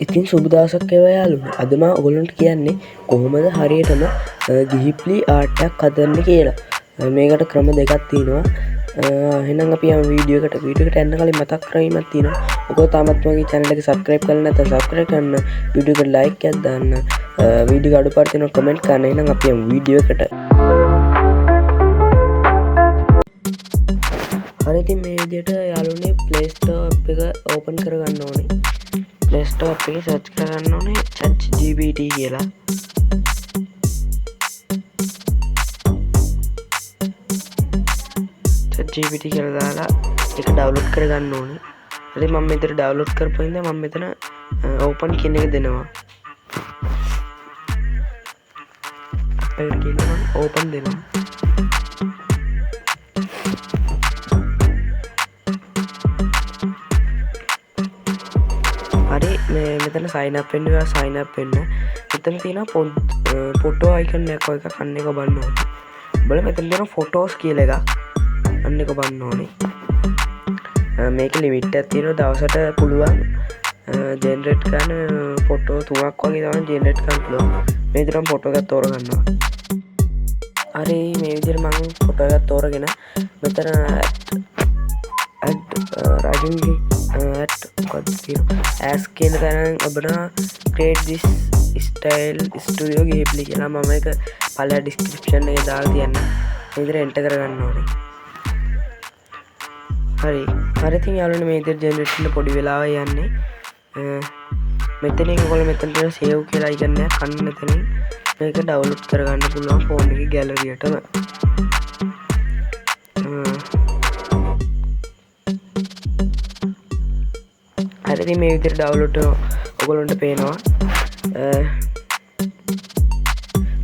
ඉතින් සුබ දවසක් වේවා යාළුවෝ. අද මම ඔයගොල්ලන්ට කියන්නේ කොහොමද හරියටම ගිහිප්ලි ආර්ට් එකක් හදන්න කියලා. මේකට ක්‍රම දෙකක් තියෙනවා. එහෙනම් අපි යමු වීඩියෝ එකට යන්න කලින් මතක් කරගීමක් තියෙනවා. ඔයගොල්ලෝ තාමත් මගේ channel එක subscribe කරලා නැත්නම් subscribe කරන්න, වීඩියෝ එකට like එකක් දාන්න, වීඩියෝ එක අඩුපාඩු තියෙනවා comment කරන්න. එහෙනම් අපි යමු වීඩියෝ එකට. හරි ඉතින් මේ විදිහට යාළුවනේ Play Store app එක open කරගන්න ඕනේ. Play Store app එකේ search කරගන්න ඕනේ ChatGPT කියලා. ChatGPT කියලා දාලා ඒක download කරගන්න ඕනේ. හරි මම මෙතන download කරපුවා ඉඳන් මම මෙතන open කියන එක දෙනවා. අපිට කියනවා open දෙනවා. හරි මෙතන sign up වෙන්න වෙනවා sign up වෙන්න. මෙතන තියෙනවා photo icon එකක් වගේ එකක් අන්න එක බලන්න ඕනේ. බලන්න මෙතන තියෙනවා photos කියලා එකක්. අන්න එක බලන්න ඕනේ. මේක limit එකක් තියෙනවා දවසට පුළුවන් generate කරන photo 3ක් වගේ තමයි generate කරන්න පුළුවන්. මේ විදිහටම photo එකක් තෝරගන්නවා. හරි මේ විදිහට මම photo එකක් තෝරගෙන මෙතන writing as කියන තැන ඔබන create this style studio ගිහිප්ලි කියලා මම ඒක පළවෙනි description එකේ දාලා තියන්න. මේ විදිහට enter කරගන්න ඕනේ. හරි ඉතින් යාළුවනේ මේ විදිහට generate වෙන්න පොඩි වෙලාවක් යන්නේ. මෙතනින් ඔයගොල්ලෝ මෙතන තියෙන save කියලා icon එකක් අන්න මෙතනින් මේක download කරගන්න පුළුවන් phone එකේ gallery එකටම. හරි මේ විදිහට download ඔයගොල්ලන්ට පේනවා.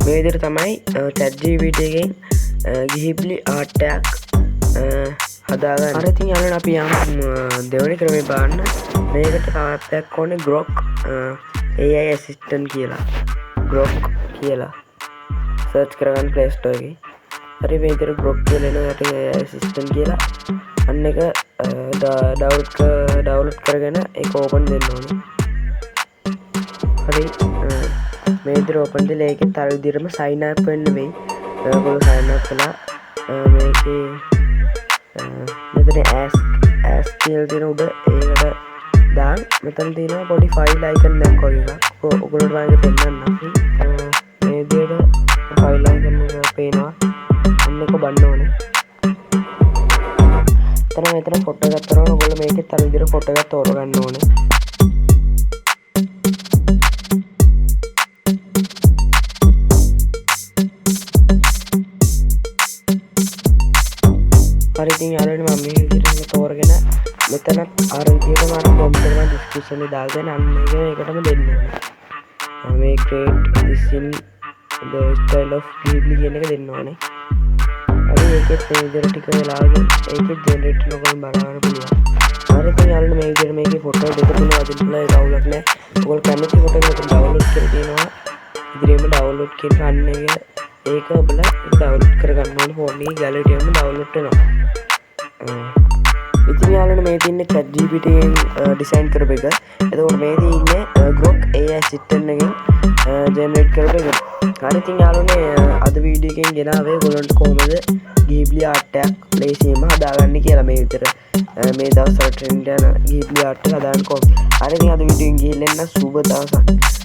මේ විදිහට තමයි ChatGPT එකෙන් ගිහිප්ලි ආර්ට් එකක් හදාගන්න. හරි ඉතින් යාළුවනේ අපි යමු දෙවෙනි ක්‍රමේ බලන්න. මේකට තව app එකක් ඕනේ Grok AI assistant කියලා. Grok කියලා search කරගන්න Play Store එකේ. හරි මේ විදිහට Grok කියලා එනවා යට AI assistant කියලා. අන්න එක download කරගෙන ඒක open දෙන්න ඕනේ. හරි මේ විදිහට open දෙලා ඒකෙත් අර විදිහටම sign up වෙන්න වෙයි. ඔයගොල්ලෝ sign up කළා මේකේ මෙතන ask කියලා තියෙන උඩ ඒකට දාන්න. මෙතන තියෙනවා පොඩි file icon එකක් වගේ එකක්. ඔයගොල්ලන්ට මම පෙන්නන්නම්. මේ විදිහට file icon එක පේනවා. අන්න එක බලන්න ඕනේ. මෙතන ෆොටෝ එකක් තෝරනවා. ඔයගොල්ලෝ මේකෙත් අර විදිහට ෆොටෝ එකක් තෝරගන්න ඕනේ. හරි ඉතින් යාළුවනේ මම මේ විදිහට තෝරගෙන මෙතන අර විදිහටම අර කොම්පියුටර් එකේ description එක දාලා දෙන්න. අන්න ඒකටම දෙන්න ඕනේ. මේ create this in the style of Ghibli කියන එක දෙන්න ඕනේ. ඒකෙත් මේ විදිහට ටික වෙලාවකින් ඒකෙත් ජෙනරේට් වෙනකොට බලන්න පුළුවන්. හරි ඉතින් යාළුවනේ මේ විදිහට මේකේ ෆොටෝ දෙක තුන වදින්න පුළුවන්. ඒක අවුලක් නැහැ. ඔයගොල්ලෝ කැමති ෆොටෝ එක ඩවුන්ලෝඩ් කරලා තියෙනවා. ඉදිරියේම ඩවුන්ලෝඩ් කියන අන්න ඒක ඔබලා ඩවුන්ලෝඩ් කරගන්න ඕනේ. ෆෝන් එකේ ගැලරි එකේම ඩවුන්ලෝඩ් වෙනවා. ඉතින් යාළුවනේ මේ තියෙන්නේ ChatGPT එකෙන් ඩිසයින් කරපු එක. එතකොට මේ තියෙන්නේ Grok AI assistant එකෙන් ජෙනරේට් කරපු එක. හරි ඉතින් යාළුවනේ අද වීඩියෝ එකෙන් ගෙනාවේ ඔයගොල්ලන්ට කොහොමද ගිහිප්ලි ආර්ට් එකක් ලේසියෙන්ම හදාගන්න කියලා. මේ විතර මේ දවස්වල ට්‍රෙන්ඩ් යන ගිහිප්ලි ආර්ට් එක හදාගන්න කොහොමද. හරි ඉතින් අද වීඩියෝ එකෙන් ගිහින් එන්න සුබ දවසක්.